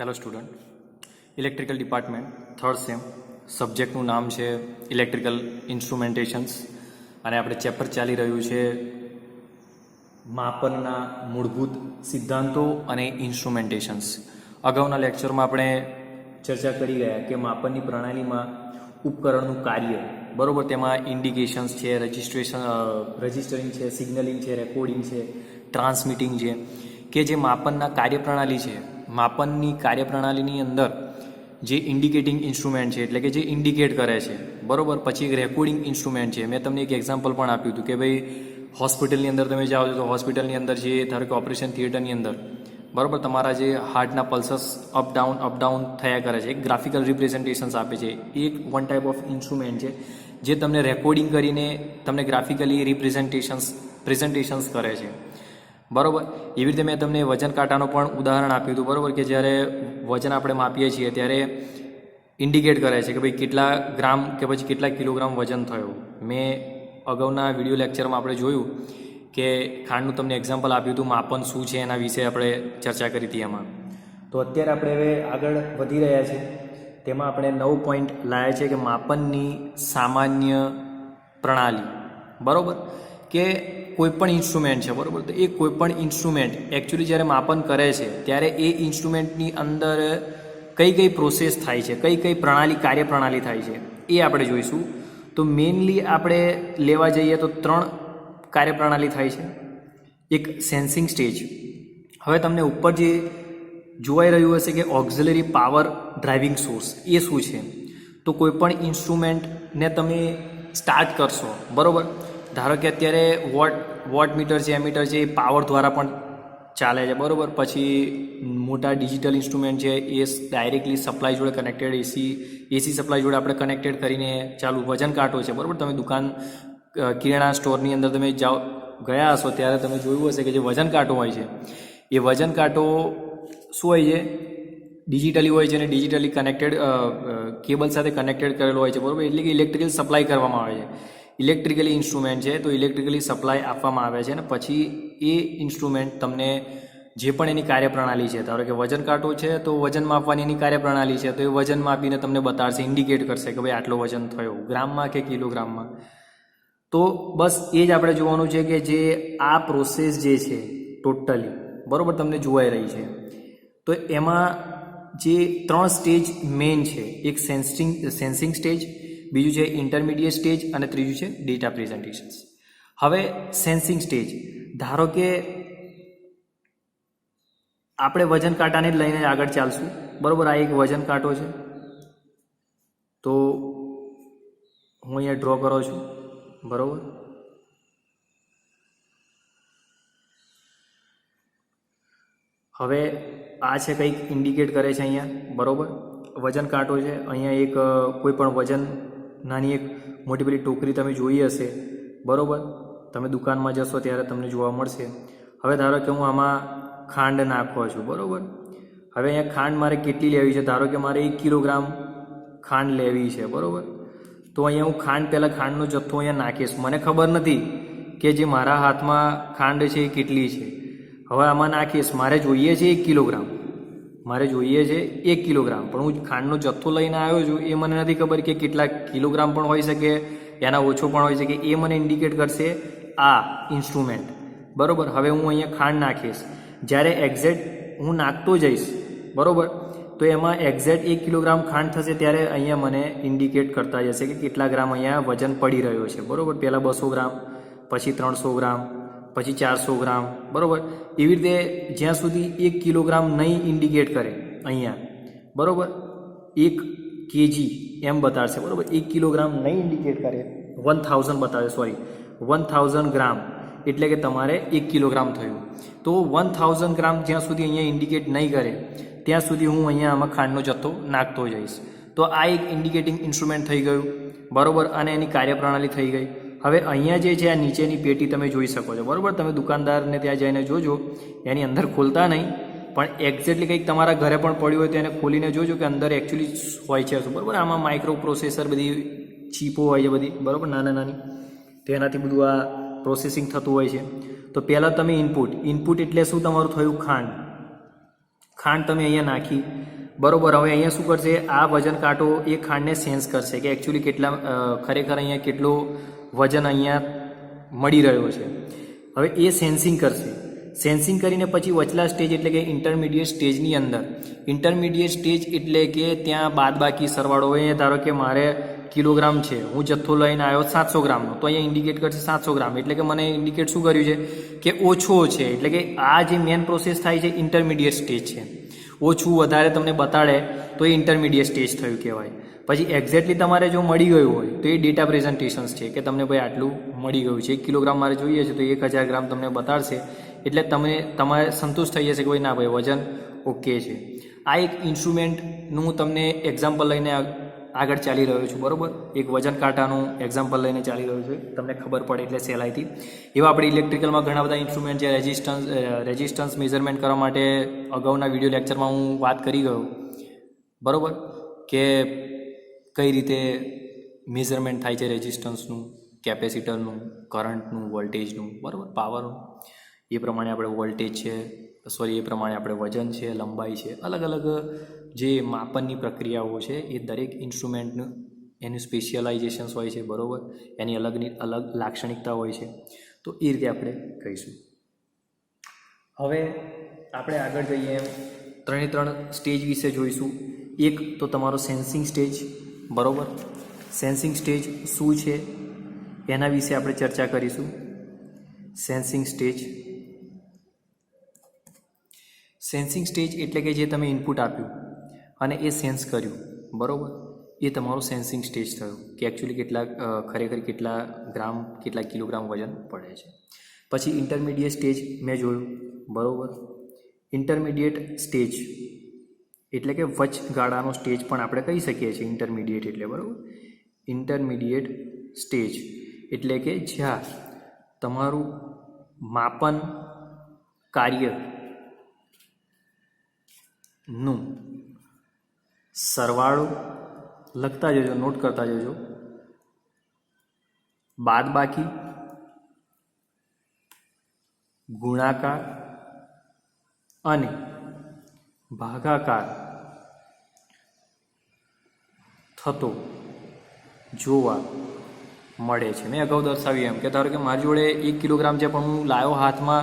Hello student, electrical department third sem સબ્જેક્ટનું નામ છે ઇલેક્ટ્રિકલ ઇન્સ્ટ્રુમેન્ટેશન્સ અને આપણે ચેપ્ટર ચાલી રહ્યું છે માપનના મૂળભૂત સિદ્ધાંતો અને ઇન્સ્ટ્રુમેન્ટેશન્સ. અગાઉના લેક્ચરમાં આપણે ચર્ચા કરી ગયા કે માપનની પ્રણાલીમાં ઉપકરણનું કાર્ય બરાબર, તેમાં ઇન્ડિકેશન્સ છે, રજિસ્ટરિંગ છે, સિગ્નલિંગ છે, રેકોર્ડિંગ છે, ટ્રાન્સમિટિંગ છે, કે જે માપનના કાર્યપ્રણાલી છે. માપનની કાર્યપ્રણાલીની અંદર જે ઇન્ડિકેટિંગ ઇન્સ્ટ્રુમેન્ટ છે એટલે કે જે ઇન્ડિકેટ કરે છે બરાબર. પછી એક રેકોર્ડિંગ ઇન્સ્ટ્રુમેન્ટ છે. મેં તમને એક એક્ઝામ્પલ પણ આપ્યું હતું કે ભાઈ હોસ્પિટલની અંદર તમે જાઓ છો તો હોસ્પિટલની અંદર જે ધારો કે ઓપરેશન થિયેટરની અંદર બરાબર તમારા જે હાર્ટના પલ્સસ અપ ડાઉન થયા કરે છે, એક ગ્રાફિકલ રિપ્રેઝન્ટેશન્સ આપે છે. એક વન ટાઈપ ઓફ ઇન્સ્ટ્રુમેન્ટ છે જે તમને રેકોર્ડિંગ કરીને તમને ગ્રાફિકલી પ્રેઝન્ટેશન્સ કરે છે બરાબર. એવી રીતે મેં તમને વજન કાંટાનો પણ ઉદાહરણ આપ્યું હતું બરાબર, કે જ્યારે વજન આપણે માપીએ છીએ ત્યારે ઇન્ડિકેટ કરે છે કે ભાઈ કેટલા ગ્રામ કે પછી કેટલા કિલોગ્રામ વજન થયો. મેં અગાઉના વિડીયો લેક્ચરમાં આપણે જોયું કે ખાંડનું તમને એક્ઝામ્પલ આપ્યું હતું, માપન શું છે એના વિશે આપણે ચર્ચા કરી હતી એમાં. તો અત્યારે આપણે હવે આગળ વધી રહ્યા છે. તેમાં આપણે 9 પોઈન્ટ લાવ્યા છે કે માપનની સામાન્ય પ્રણાલી બરાબર. કે કોઈપણ ઇન્સ્ટ્રુમેન્ટ છે બરાબર, તો એ કોઈપણ ઇન્સ્ટ્રુમેન્ટ એકચ્યુઅલી જ્યારે માપન કરે છે ત્યારે એ ઇન્સ્ટ્રુમેન્ટની અંદર કઈ કઈ પ્રોસેસ થાય છે, કઈ કઈ કાર્યપ્રણાલી થાય છે એ આપણે જોઈશું. તો મેઇનલી આપણે લેવા જઈએ તો 3 કાર્યપ્રણાલી થાય છે. એક સેન્સિંગ સ્ટેજ. હવે તમને ઉપર જે જોવાઈ રહ્યું હશે કે ઓક્ઝિલરી પાવર ડ્રાઇવિંગ સોર્સ, એ શું છે? તો કોઈપણ ઇન્સ્ટ્રુમેન્ટને તમે સ્ટાર્ટ કરશો બરાબર, ધારો કે અત્યારે વોટ મીટર છે, એમીટર છે, એ પાવર દ્વારા પણ ચાલે છે બરાબર. પછી મોટા ડિજિટલ ઇન્સ્ટ્રુમેન્ટ છે એ ડાયરેક્ટલી સપ્લાય જોડે કનેક્ટેડ, એસી સપ્લાય જોડે આપણે કનેક્ટેડ કરીને ચાલુ. વજન કાંટો છે બરાબર, તમે દુકાન કિરાણા સ્ટોરની અંદર તમે ગયા હશો ત્યારે તમે જોયું હશે કે જે વજન કાંટો હોય છે એ વજન કાંટો શું હોય છે? ડિજિટલી હોય છે અને ડિજિટલી કનેક્ટેડ કેબલ સાથે કનેક્ટેડ કરેલો હોય છે બરાબર. એટલે કે ઇલેક્ટ્રિકલ સપ્લાય કરવામાં આવે છે. ઇલેક્ટ્રિકલી ઇન્સ્ટ્રુમેન્ટ છે તો ઇલેક્ટ્રિકલી સપ્લાય આપવામાં આવે છે અને પછી એ ઇન્સ્ટ્રુમેન્ટ તમને જે પણ એની કાર્યપ્રણાલી છે, ધારો કે વજન કાંટો છે તો વજન માપવાની એની કાર્યપ્રણાલી છે, તો એ વજન માપીને તમને બતાડશે, ઇન્ડિકેટ કરશે કે ભાઈ આટલો વજન થયો ગ્રામમાં કે કિલોગ્રામમાં. તો બસ એ જ આપણે જોવાનું છે કે જે આ પ્રોસેસ જે છે ટોટલી બરાબર તમને જોવાઈ રહી છે. તો એમાં જે 3 સ્ટેજ મેઇન છે, એક સેન્સિંગ સ્ટેજ, બીજું છે ઇન્ટરમીડિયેટ સ્ટેજ અને ત્રીજું છે ડેટા પ્રેઝન્ટેશન્સ. હવે સેન્સિંગ સ્ટેજ, ધારો કે આપણે વજન કાંટાને જ લઈને આગળ ચાલશું બરાબર. આ એક વજન કાંટો છે તો હું અહીંયા ડ્રો કરું છું બરાબર. હવે આ છે કંઈક ઇન્ડિકેટ કરે છે અહીંયા બરાબર. વજન કાંટો છે, અહીંયા એક કોઈ પણ વજન નાની એક મોટી પેલી ટોકરી તમે જોઈ હશે બરાબર, તમે દુકાનમાં જશો ત્યારે તમને જોવા મળશે. હવે ધારો કે હું આમાં ખાંડ નાખવા છું બરાબર. હવે અહીંયા ખાંડ મારે કેટલી લેવી છે? ધારો કે મારે 1 કિલોગ્રામ ખાંડ લેવી છે બરાબર. તો અહીંયા હું પહેલાં ખાંડનો જથ્થો અહીંયા નાખીશ. મને ખબર નથી કે જે મારા હાથમાં ખાંડ છે એ કેટલી છે. હવે આમાં નાખીશ, મારે જોઈએ છે 1 કિલોગ્રામ, પણ હું ખાંડનો જથ્થો લઈને આવ્યો છું એ મને નથી ખબર કે કેટલા કિલોગ્રામ પણ હોઈ શકે, એના ઓછો પણ હોઈ શકે. એ મને ઇન્ડિકેટ કરશે આ ઇન્સ્ટ્રુમેન્ટ બરાબર. હવે હું અહીંયા ખાંડ નાખીશ, જ્યારે એક્ઝેક્ટ હું નાખતો જઈશ બરાબર, તો એમાં એક્ઝેક્ટ 1 કિલોગ્રામ ખાંડ થશે ત્યારે અહીંયા મને ઇન્ડિકેટ કરતા જશે કે કેટલા ગ્રામ અહીંયા વજન પડી રહ્યો છે બરાબર. પહેલાં 200 ગ્રામ, પછી 300 ગ્રામ, પછી 400 ગ્રામ બરાબર. એવી રીતે જ્યાં સુધી 1 કિલોગ્રામ નહીં ઇન્ડિકેટ કરે અહીંયા બરાબર, 1 કેજી એમ બતાડશે બરાબર. 1 કિલોગ્રામ નહીં ઇન્ડિકેટ કરે, 1000 ગ્રામ એટલે કે તમારે 1 કિલોગ્રામ થયું. તો 1000 ગ્રામ જ્યાં સુધી અહીંયા ઇન્ડિકેટ નહીં કરે ત્યાં સુધી હું અહીંયા આમાં ખાંડનો જથ્થો નાખતો જઈશ. તો આ એક ઇન્ડિકેટિંગ ઇન્સ્ટ્રુમેન્ટ થઈ ગયું બરાબર અને એની કાર્યપ્રણાલી થઈ ગઈ. હવે અહીંયા જે છે આ નીચેની પેટી તમે જોઈ શકો છો બરાબર. તમે દુકાનદારને ત્યાં જઈને જોજો, એની અંદર ખોલતા નહીં પણ એક્ઝેક્ટલી કંઈક તમારા ઘરે પણ પડ્યું હોય તો એને ખોલીને જોજો કે અંદર એકચ્યુઅલી હોય છે શું બરાબર. આમાં માઇક્રો પ્રોસેસર બધી ચીપો હોય છે બધી બરાબર, નાની, તો એનાથી બધું આ પ્રોસેસિંગ થતું હોય છે. તો પહેલાં તમે ઇનપુટ એટલે શું તમારું થયું? ખાંડ તમે અહીંયા નાખી, બરોબર. હવે અહીંયા શું કરશે, આ વજન કાંટો એ ખાંડને સેન્સ કરશે કે એકચ્યુઅલી કેટલા ખરેખર અહીંયા કેટલો વજન અહીંયા મળી રહ્યો છે. હવે એ સેન્સિંગ કરશે. સેન્સિંગ કરીને પછી વચલા સ્ટેજ એટલે કે ઇન્ટરમીડિયેટ સ્ટેજની અંદર, ઇન્ટરમીડિયેટ સ્ટેજ એટલે કે ત્યાં બાદબાકી સરવાળો હોય. ધારો કે મારે કિલોગ્રામ છે, હું જથ્થો લઈને આવ્યો 700 ગ્રામનો, તો અહીંયા ઇન્ડિકેટ કરશે 700 ગ્રામ, એટલે કે મને ઇન્ડિકેટ શું કર્યું છે કે ઓછો છે. એટલે કે આ જે મેન પ્રોસેસ થાય છે ઇન્ટરમીડિયેટ સ્ટેજ છે. ઓછું વધારે તમને બતાડે તો એ ઇન્ટરમીડિયેટ સ્ટેજ થયું કહેવાય. પછી એક્ઝેક્ટલી તમારે જો મળી ગયું હોય તો એ ડેટા પ્રેઝન્ટેશન્સ છે કે તમને ભાઈ આટલું મળી ગયું છે. 1 કિલોગ્રામ મારે જોઈએ છે તો 1000 ગ્રામ તમને બતાડશે, એટલે તમારે સંતુષ્ટ થઈ જશે કે ભાઈ ના ભાઈ વજન ઓકે છે. આ એક ઇન્સ્ટ્રુમેન્ટનું હું તમને એક્ઝામ્પલ લઈને આગળ ચાલી રહ્યો છું, બરાબર. એક વજન કાંટાનું એક્ઝામ્પલ લઈને ચાલી રહ્યું છે, તમને ખબર પડે એટલે સહેલાઈથી. એવા આપણે ઇલેક્ટ્રિકલમાં ઘણા બધા ઇન્સ્ટ્રુમેન્ટ છે. રેઝિસ્ટન્સ મેઝરમેન્ટ કરવા માટે અગાઉના વિડીયો લેક્ચરમાં હું વાત કરી ગયો, બરાબર, કે કઈ રીતે મેઝરમેન્ટ થાય છે રેઝિસ્ટન્સનું, કેપેસિટરનું, કરંટનું, વોલ્ટેજનું, બરાબર, પાવરનું. એ પ્રમાણે આપણે વોલ્ટેજ છે, એ પ્રમાણે આપણે વજન છે, લંબાઈ છે, અલગ અલગ જે માપનની પ્રક્રિયાઓ છે એ દરેક ઇન્સ્ટ્રુમેન્ટનું એનું સ્પેશિયલાઇઝેશન્સ હોય છે, બરાબર. એની અલગ લાક્ષણિકતા હોય છે. તો એ રીતે આપણે કહીશું. હવે આપણે આગળ જઈએ, 3 સ્ટેજ વિશે જોઈશું. એક તો તમારો સેન્સિંગ સ્ટેજ, બરાબર. સેન્સિંગ સ્ટેજ શું છે એના વિશે આપણે ચર્ચા કરીશું. સેન્સિંગ સ્ટેજ એટલે કે જે તમે ઇનપુટ આપ્યું અને એ સેન્સ કર્યું, બરાબર, એ તમારું સેન્સિંગ સ્ટેજ થયું કે એકચ્યુઅલી ખરેખર કેટલા ગ્રામ, કેટલા કિલોગ્રામ વજન પડે છે. પછી ઇન્ટરમીડિયેટ સ્ટેજ મેં જોયું, બરાબર. ઇન્ટરમીડિયેટ સ્ટેજ એટલે કે વચગાળાનો સ્ટેજ પણ આપણે કહી શકીએ છીએ ઇન્ટરમીડિયેટ એટલે, બરાબર. ઇન્ટરમીડિયેટ સ્ટેજ એટલે કે જ્યાં તમારું માપન કાર્યનું સરવાળો લખતા જજો, નોટ કરતા જજો, બાદબાકી, ગુણાકાર અને ભાગાકાર થતો જોવા મળે છે. મેં અગાઉ દર્શાવ્યું એમ કે ધારો કે મારી જોડે 1 કિલોગ્રામ છે પણ હું લાવ્યો હાથમાં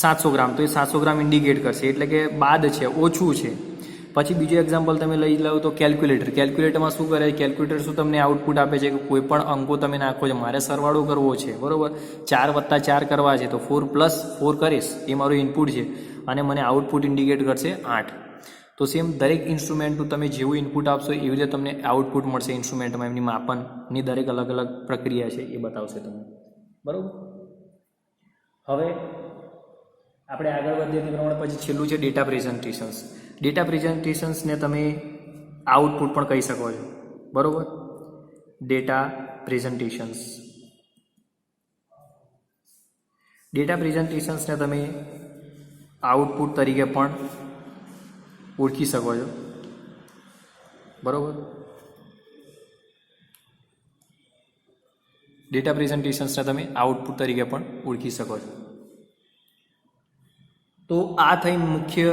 700 ગ્રામ, તો એ 700 ગ્રામ ઇન્ડિકેટ કરશે, એટલે કે બાદ છે, ઓછું છે. પછી બીજું એક્ઝામ્પલ તમે લઈ લો તો કેલ્ક્યુલેટરમાં શું કરે, કેલ્ક્યુલેટર શું તમને આઉટપુટ આપે છે કે કોઈ પણ અંકો તમે નાખો છો, મારે સરવાળો કરવો છે, બરાબર, 4 + 4 કરવા છે તો 4 + 4 કરીશ, એ મારું ઇનપુટ છે અને મને આઉટપુટ ઇન્ડિકેટ કરશે 8. તો સેમ દરેક ઇન્સ્ટ્રુમેન્ટનું તમે જેવું ઇનપુટ આપશો એવી રીતે તમને આઉટપુટ મળશે ઇન્સ્ટ્રુમેન્ટમાં. એમની માપનની દરેક અલગ અલગ પ્રક્રિયા છે એ બતાવશે તમને, બરાબર. હવે આપણે આગળ વધીએ તે પ્રમાણે પછી છેલ્લું છે ડેટા પ્રેઝન્ટેશન્સ. ડેટા પ્રેઝન્ટેશન્સને તમે આઉટપુટ પણ કહી શકો છો, બરાબર. ડેટા પ્રેઝન્ટેશન્સને તમે આઉટપુટ તરીકે પણ ઓળખી શકો છો, બરાબર. ડેટા પ્રેઝન્ટેશન્સને તમે આઉટપુટ તરીકે પણ ઓળખી શકો છો. તો આ થઈ મુખ્ય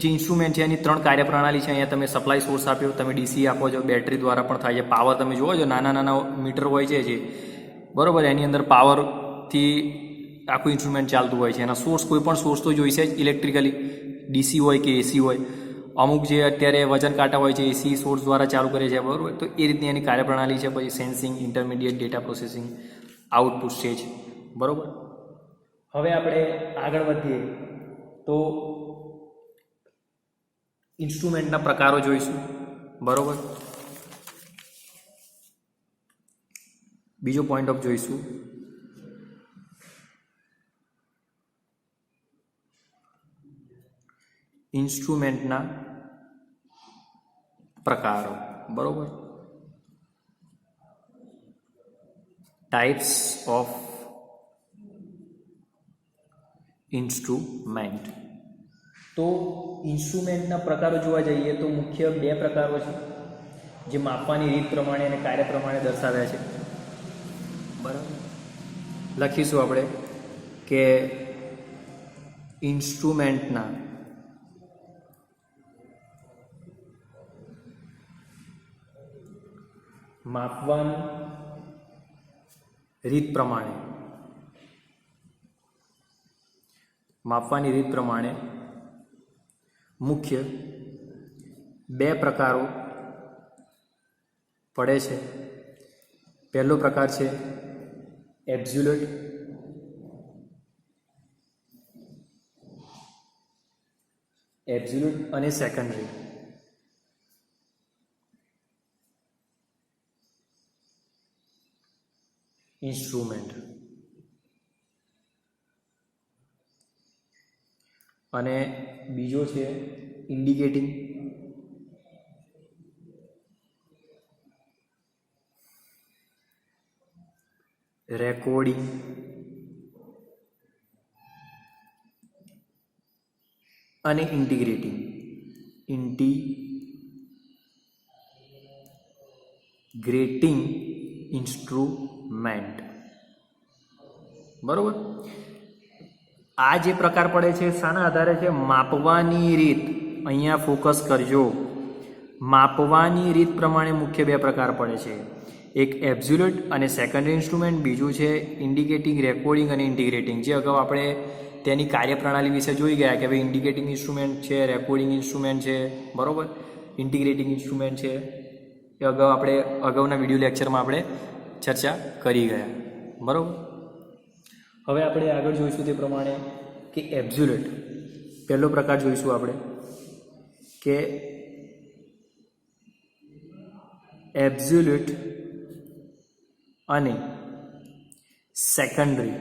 જે ઇન્સ્ટ્રુમેન્ટ છે એની 3 કાર્યપ્રણાલી છે. અહીંયા તમે સપ્લાય સોર્સ આપ્યો, તમે ડીસી આપો છો, બેટરી દ્વારા પણ થાય છે. પાવર તમે જુઓ છો, નાના મીટર હોય છે જે, બરાબર, એની અંદર પાવરથી આખું ઇન્સ્ટ્રુમેન્ટ ચાલતું હોય છે. એના સોર્સ, કોઈ પણ સોર્સ તો જોઈશે જ ઇલેક્ટ્રિકલી, ડીસી હોય કે એસી હોય. અમુક જે અત્યારે વજન કાંટા હોય છે એસી સોર્સ દ્વારા ચાલુ કરે છે, બરાબર. તો એ રીતની એની કાર્યપ્રણાલી છે. પછી sensing, intermediate, data processing, output stage, બરાબર. હવે આપણે આગળ વધીએ તો ઇન્સ્ટ્રુમેન્ટના પ્રકારો જોઈશું, બરાબર. બીજો પોઈન્ટ ઓફ જોઈશું ઇન્સ્ટ્રુમેન્ટના પ્રકારો, બરાબર. Types of instrument. તો ઇન્સ્ટ્રુમેન્ટના પ્રકારો જોવા જઈએ તો મુખ્ય 2 પ્રકારો છે જે માપવાની રીત પ્રમાણે અને કાર્ય પ્રમાણે દર્શાવ્યા છે, બરાબર. લખીશું આપણે કે ઇન્સ્ટ્રુમેન્ટના માપવાની રીત પ્રમાણે મુખ્ય બે પ્રકારો પડે છે. પહેલો પ્રકાર છે એબ્સોલ્યુટ અને સેકન્ડરી. ઇન્સ્ટ્રુમેન્ટ અને બીજો છે ઇન્ડિકેટિંગ રેકોર્ડિંગ અને ઇન્ટિગ્રેટિંગ ઇન્સ્ટ્રુમેન્ટ. બરોબર. આ જે પ્રકાર પડે છે શાના આધારે છે? માપવાની રીત. અહીંયા ફોકસ કરજો. માપવાની રીત પ્રમાણે મુખ્ય બે પ્રકાર પડે છે, એક એબ્સોલ્યુટ અને સેકન્ડરી ઇન્સ્ટ્રુમેન્ટ, બીજું છે ઇન્ડિકેટિંગ, રેકોર્ડિંગ અને ઇન્ટિગ્રેટિંગ. જે અગાઉ આપણે તેની કાર્યપ્રણાલી વિશે જોઈ ગયા કે ભાઈ ઇન્ડિકેટિંગ ઇન્સ્ટ્રુમેન્ટ છે, રેકોર્ડિંગ ઇન્સ્ટ્રુમેન્ટ છે, બરાબર, ઇન્ટિગ્રેટિંગ ઇન્સ્ટ્રુમેન્ટ છે. એ અગાઉ આપણે અગાઉના વિડીયો લેક્ચરમાં આપણે ચર્ચા કરી ગયા, બરાબર. હવે આપણે આગળ જોઈશું તે પ્રમાણે કે એબ્સોલ્યુટ પહેલો પ્રકાર જોઈશું આપણે કે એબ્સોલ્યુટ અને સેકન્ડરી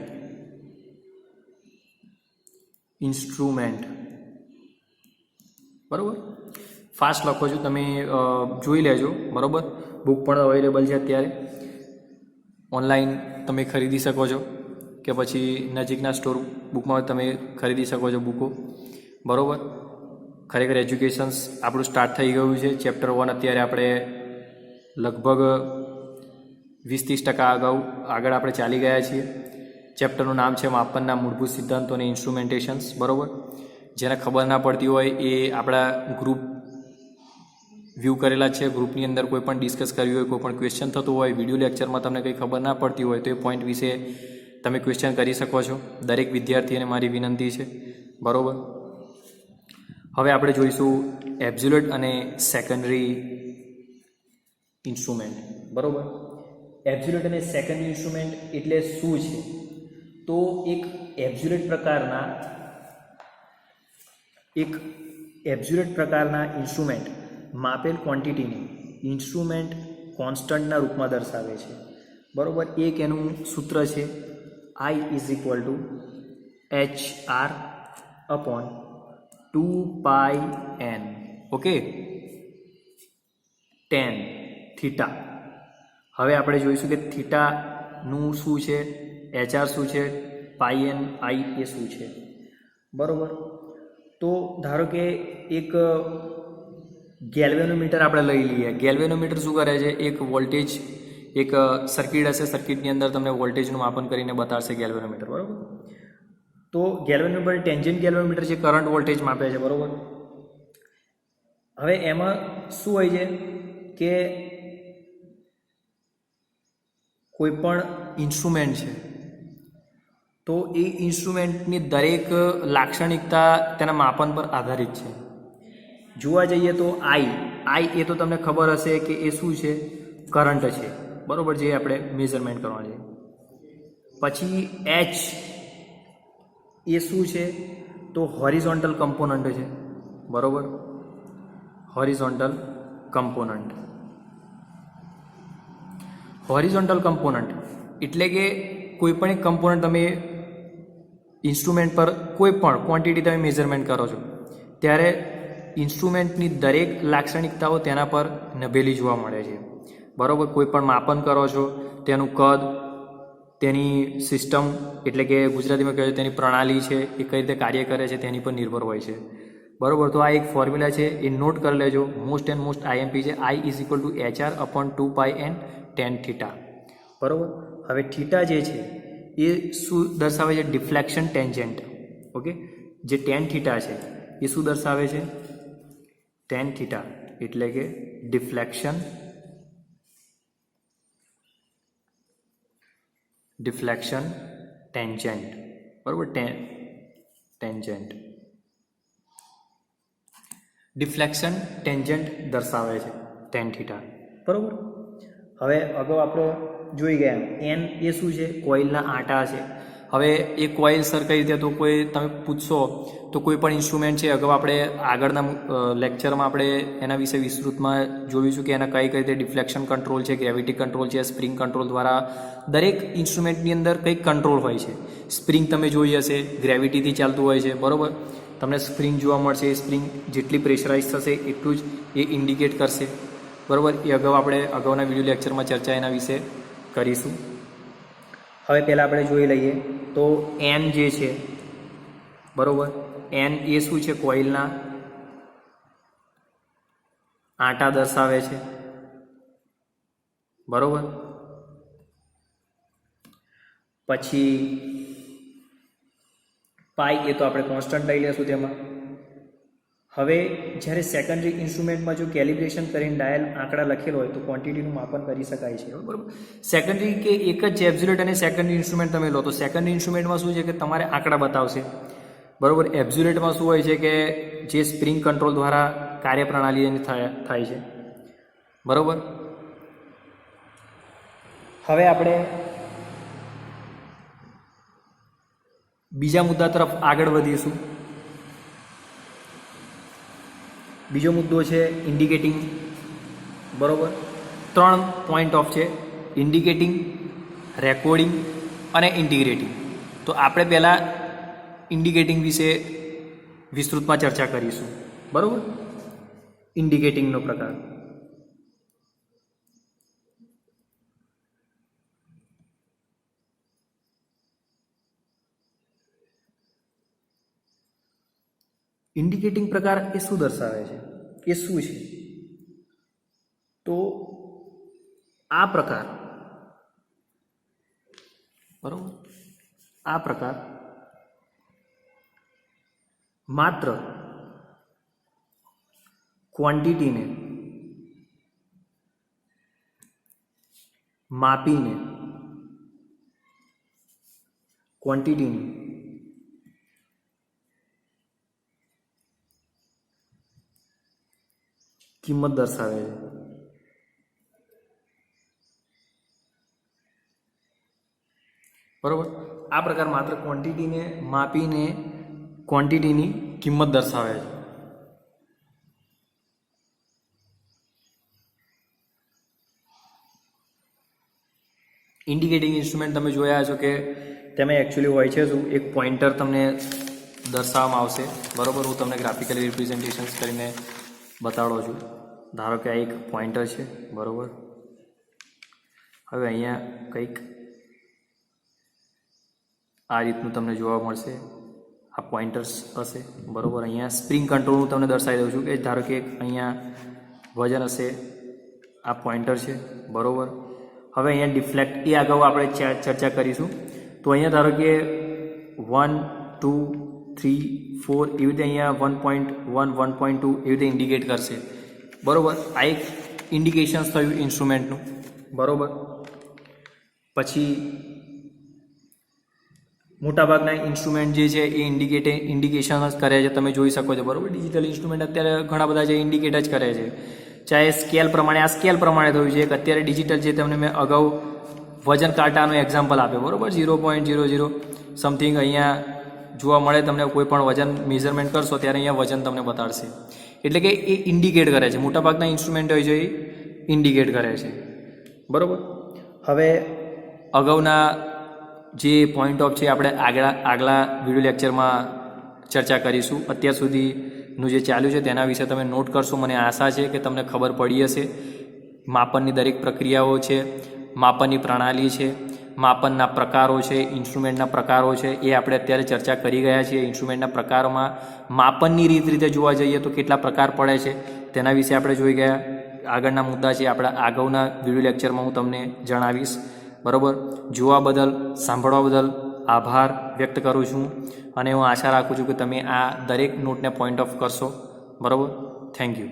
ઇન્સ્ટ્રુમેન્ટ. બરાબર. ફાસ્ટ લખો છો તમે, જોઈ લેજો, બરાબર. બુક પણ અવેલેબલ છે અત્યારે, ઓનલાઈન તમે ખરીદી શકો છો કે પછી નજીકના સ્ટોર બુકમાં તમે ખરીદી શકો છો બુકો, બરાબર. ખરેખર એજ્યુકેશન્સ આપણું સ્ટાર્ટ થઈ ગયું છે. ચેપ્ટર 1 અત્યારે આપણે લગભગ 20-30% આગળ આપણે ચાલી ગયા છીએ. ચેપ્ટરનું નામ છે માપનના મૂળભૂત સિદ્ધાંતો અને ઇન્સ્ટ્રુમેન્ટેશન્સ, બરાબર. જેને ખબર ના પડતી હોય એ આપણા ગ્રુપ વ્યૂ કરેલા છે. ગ્રુપની અંદર કોઈ પણ ડિસ્કસ કર્યું હોય, કોઈ પણ ક્વેશ્ચન થતું હોય, વિડીયો લેક્ચરમાં તમને કંઈ ખબર ના પડતી હોય તો એ પોઈન્ટ વિશે તમે ક્વેશ્ચન કરી શકો છો. દરેક વિદ્યાર્થીને મારી વિનંતી છે, બરાબર. હવે આપણે જોઈશું એબ્સોલ્યુટ અને સેકન્ડરી ઇન્સ્ટ્રુમેન્ટ, બરાબર. એબ્સોલ્યુટ અને સેકન્ડરી ઇન્સ્ટ્રુમેન્ટ એટલે શું છે? તો એક એબ્સોલ્યુટ પ્રકારના ઇન્સ્ટ્રુમેન્ટ માપેલ ક્વોન્ટિટીને ઇન્સ્ટ્રુમેન્ટ કોન્સ્ટન્ટના રૂપમાં દર્શાવે છે, બરાબર. એક એનું સૂત્ર છે I = HR/2πn. Okay, tan theta. હવે આપણે જોઈશું કે થીટાનું શું છે, HR શું છે, πn I એ શું છે, બરાબર. તો ધારો કે એક ગેલ્વેનોમીટર આપણે લઈ લઈએ. ગેલ્વેનોમીટર શું કરે છે? એક વોલ્ટેજ, એક સર્કિટ હશે, સર્કિટની અંદર તમને વોલ્ટેજનું માપન કરીને બતાવશે ગેલ્વેનોમીટર, બરાબર. તો ગેલ્વેનોમીટર ટેન્જન્ટ ગેલ્વેનોમીટર જે કરંટ વોલ્ટેજ માપે છે, બરાબર. હવે એમાં શું હોય છે કે કોઈ પણ ઇન્સ્ટ્રુમેન્ટ છે તો એ ઇન્સ્ટ્રુમેન્ટની દરેક લાક્ષણિકતા તેના માપન પર આધારિત છે. જોવા જઈએ તો I એ તો તમને ખબર હશે કે એ શું છે? કરંટ છે, બરાબર, જે આપણે મેઝરમેન્ટ કરવાનું છે. પછી H એ શું છે? તો હોરિઝોન્ટલ કમ્પોનન્ટ છે, બરાબર. હોરિઝોન્ટલ કમ્પોનન્ટ એટલે કે કોઈ પણ એક કમ્પોનન્ટ તમે ઇન્સ્ટ્રુમેન્ટ પર કોઈ પણ ક્વોન્ટિટી તમે મેઝરમેન્ટ કરો છો ત્યારે ઇન્સ્ટ્રુમેન્ટની દરેક લાક્ષણિકતાઓ તેના પર નભેલી જોવા મળે છે, બરાબર. કોઈ પણ માપન કરો છો તેનું કદ, તેની સિસ્ટમ એટલે કે ગુજરાતીમાં કહેવાય તેની પ્રણાલી છે એ કઈ રીતે કાર્ય કરે છે તેની પર નિર્ભર હોય છે, બરાબર. તો આ એક ફોર્મ્યુલા છે, એ નોટ કરી લેજો. મોસ્ટ IMP છે. I = HR/2πn tan થીટા, બરાબર. હવે થીટા જે છે એ શું દર્શાવે છે? Deflection tangent. ઓકે, જે tan થીટા છે એ શું દર્શાવે છે? tan થીટા એટલે કે ડિફ્લેક્શન ડિફ્લેક્શન, ટેન્જન્ટ, બરાબર, ટેન્જન્ટ. ડિફ્લેક્શન ટેન્જન્ટ દર્શાવે છે ટેન થીટા, બરાબર. હવે અગાઉ આપણે જોઈ ગયા એન એ શું છે, કોઇલના આંટા છે. હવે એ કોઇલ સર કઈ રીતે, તો કોઈ તમે પૂછશો તો કોઈ પણ ઇન્સ્ટ્રુમેન્ટ છે, અગાઉ આપણે આગળના લેક્ચરમાં આપણે એના વિશે વિસ્તૃતમાં જોઈશું કે એના કઈ રીતે ડિફ્લેક્શન કંટ્રોલ છે, ગ્રેવિટી કંટ્રોલ છે, સ્પ્રિંગ કંટ્રોલ દ્વારા દરેક ઇન્સ્ટ્રુમેન્ટની અંદર કંઈક કંટ્રોલ હોય છે. સ્પ્રિંગ તમે જોઈ હશે, ગ્રેવિટીથી ચાલતું હોય છે, બરાબર. તમને સ્પ્રિંગ જોવા મળશે, સ્પ્રિંગ જેટલી પ્રેશરાઇઝ થશે એટલું જ એ ઇન્ડિકેટ કરશે, બરાબર. એ અગાઉ આપણે અગાઉના વિડીયો લેક્ચરમાં ચર્ચા એના વિશે કરીશું. હવે પહેલાં આપણે જોઈ લઈએ તો એન જે છે, બરાબર, એન એ શું છે, કોઇલના આંટા દર્શાવે છે, બરાબર. પછી પાઈ એ તો આપણે કોન્સ્ટન્ટ લઈ લેશું તેમાં. હવે જ્યારે સેકન્ડરી ઇન્સ્ટ્રુમેન્ટમાં જો કેલિબ્રેશન કરીને ડાયલ આંકડા લખેલો હોય તો ક્વોન્ટિટીનું માપન કરી શકાય છે, બરાબર. સેકન્ડરી કે એક જ એબ્સ્યુલેટ અને સેકન્ડરી ઇન્સ્ટ્રુમેન્ટ તમે લો તો સેકન્ડરી ઇન્સ્ટ્રુમેન્ટમાં શું છે કે તમારે આંકડા બતાવશે, બરાબર. એબ્સ્યુલેટમાં શું હોય છે કે જે સ્પ્રિંગ કંટ્રોલ દ્વારા કાર્યપ્રણાલી એની થાય છે, બરાબર. હવે આપણે બીજા મુદ્દા તરફ આગળ વધીશું. બીજો મુદ્દો છે ઇન્ડિકેટિંગ, બરાબર. 3 પોઈન્ટ ઓફ છે, ઇન્ડિકેટિંગ, રેકોર્ડિંગ અને ઇન્ટિગ્રેટિંગ. તો આપણે પહેલાં ઇન્ડિકેટિંગ વિશે વિસ્તૃતમાં ચર્ચા કરીશું, બરાબર. ઇન્ડિકેટિંગનો પ્રકાર. ઇન્ડિકેટિંગ પ્રકાર એ શું દર્શાવે છે, એ શું છે, તો આ પ્રકાર, બરાબર, આ પ્રકાર માત્ર ક્વોન્ટિટીને માપીને ક્વોન્ટિટીની કિંમત દર્શાવે છે, બરાબર. આ પ્રકાર માત્ર ક્વોન્ટિટીને માપીને ક્વોન્ટિટીની કિંમત દર્શાવે છે. ઇન્ડિકેટિંગ ઇન્સ્ટ્રુમેન્ટ તમે જોયા છો કે તેમાં એકચ્યુઅલી હોય છે શું, એક પોઇન્ટર તમને દર્શાવવામાં આવશે, બરાબર. હું તમને ગ્રાફિકલી રિપ્રેઝન્ટેશન્સ કરીને બતાડો છું. ધારો કે આ એક પોઇન્ટર છે, બરાબર. હવે અહીંયા કંઈક આ રીતનું તમને જોવા મળશે, આ પોઇન્ટર્સ હશે, બરાબર. અહીંયા સ્પ્રિંગ કંટ્રોલ હું તમને દર્શાવી દઉં છું કે ધારો કે અહીંયા વજન હશે, આ પોઇન્ટર છે, બરાબર. હવે અહીંયા ડિફ્લેક્ટ એ અગાઉ આપણે ચર્ચા કરીશું. તો અહીંયા ધારો કે 1, 2, 3, 4 એવી રીતે અહીંયા 1.1, 1.2 એવી રીતે ઇન્ડિકેટ કરશે, બરાબર. આ એક ઇન્ડિકેશન્સ થયું ઇન્સ્ટ્રુમેન્ટનું, બરાબર. પછી મોટાભાગના ઇન્સ્ટ્રુમેન્ટ જે છે એ ઇન્ડિકેશન જ કરે છે, તમે જોઈ શકો છો, બરાબર. ડિજિટલ ઇન્સ્ટ્રુમેન્ટ અત્યારે ઘણા બધા છે ઇન્ડિકેટ જ કરે છે, ચાહે સ્કેલ પ્રમાણે, આ સ્કેલ પ્રમાણે થયું છે. એક અત્યારે ડિજિટલ જે તમને મેં અગાઉ વજન કાંટાનું એક્ઝામ્પલ આપ્યો, બરાબર. 0.00 સમથિંગ અહીંયા જોવા મળે તમને. કોઈ પણ વજન મેઝરમેન્ટ કરશો ત્યારે અહીંયા વજન તમને બતાડશે, એટલે કે એ ઇન્ડિકેટ કરે છે. મોટાભાગના ઇન્સ્ટ્રુમેન્ટ હોય છે એ ઇન્ડિકેટ કરે છે, બરાબર. હવે અગાઉના જે પોઈન્ટ ઓફ છે આપણે આગલા વિડીયો લેક્ચરમાં ચર્ચા કરીશું. અત્યાર સુધીનું જે ચાલ્યું છે તેના વિશે તમે નોટ કરશો. મને આશા છે કે તમને ખબર પડી હશે. માપનની દરેક પ્રક્રિયાઓ છે, માપનની પ્રણાલી છે, માપનના પ્રકારો છે, ઇન્સ્ટ્રુમેન્ટના પ્રકારો છે, એ આપણે અત્યારે ચર્ચા કરી ગયા છીએ. ઇન્સ્ટ્રુમેન્ટના પ્રકારોમાં માપનની રીતે જોવા જઈએ તો કેટલા પ્રકાર પડે છે તેના વિશે આપણે જોઈ ગયા. આગળના મુદ્દા છે આપણા આગળના વિડીયો લેક્ચરમાં હું તમને જણાવીશ, બરાબર. જોવા બદલ, સાંભળવા બદલ આભાર વ્યક્ત કરું છું અને હું આશા રાખું છું કે તમે આ દરેક નોટને પોઈન્ટ ઓફ કરશો, બરાબર. Thank you.